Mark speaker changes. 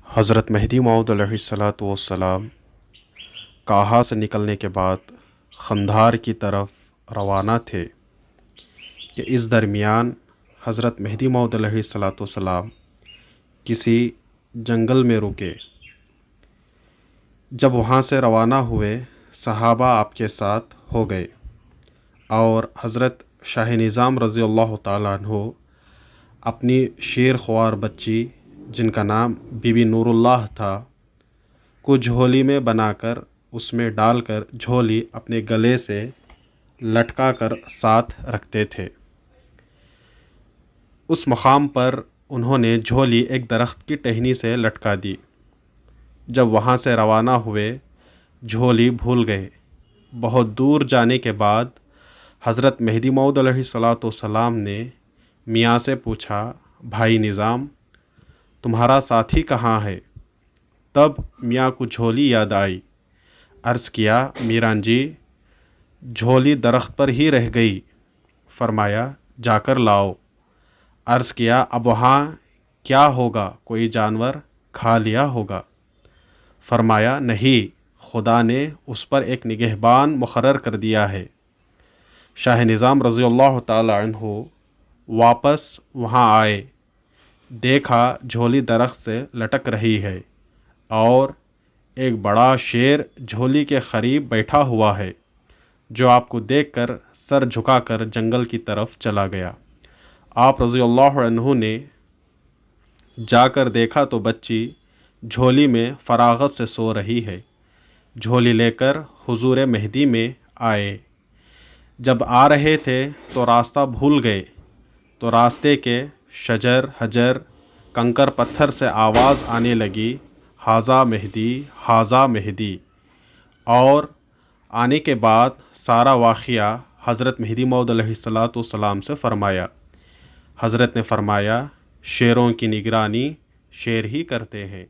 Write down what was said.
Speaker 1: حضرت مہدی موعود علیہ الصلاۃ والسلام کاہا سے نکلنے کے بعد قندھار کی طرف روانہ تھے کہ اس درمیان حضرت مہدی موعود علیہ الصلاۃ والسلام کسی جنگل میں رکے۔ جب وہاں سے روانہ ہوئے صحابہ آپ کے ساتھ ہو گئے اور حضرت شاہ نظام رضی اللہ تعالیٰ عنہ اپنی شیر خوار بچی جن کا نام بی بی نور اللہ تھا کو جھولی میں بنا کر اس میں ڈال کر جھولی اپنے گلے سے لٹکا کر ساتھ رکھتے تھے۔ اس مقام پر انہوں نے جھولی ایک درخت کی ٹہنی سے لٹکا دی۔ جب وہاں سے روانہ ہوئے جھولی بھول گئے۔ بہت دور جانے کے بعد حضرت مہدی موعود علیہ الصلاۃ والسلام نے میاں سے پوچھا، بھائی نظام تمہارا ساتھی کہاں ہے؟ تب میاں کو جھولی یاد آئی۔ عرض کیا، میران جی جھولی درخت پر ہی رہ گئی۔ فرمایا جا کر لاؤ۔ عرض کیا، اب وہاں کیا ہوگا؟ کوئی جانور کھا لیا ہوگا؟ فرمایا نہیں، خدا نے اس پر ایک نگہبان مقرر کر دیا ہے۔ شاہ نظام رضی اللہ تعالی عنہ واپس وہاں آئے، دیکھا جھولی درخت سے لٹک رہی ہے اور ایک بڑا شیر جھولی کے قریب بیٹھا ہوا ہے، جو آپ کو دیکھ کر سر جھکا کر جنگل کی طرف چلا گیا۔ آپ رضی اللہ عنہ نے جا کر دیکھا تو بچی جھولی میں فراغت سے سو رہی ہے۔ جھولی لے کر حضور مہدی میں آئے۔ جب آ رہے تھے تو راستہ بھول گئے، تو راستے کے شجر حجر کنکر پتھر سے آواز آنے لگی، ھذا مہدی ھذا مہدی۔ اور آنے کے بعد سارا واقعہ حضرت مہدی موعود علیہ الصلاۃ والسلام سے فرمایا۔ حضرت نے فرمایا، شیروں کی نگرانی شیر ہی کرتے ہیں۔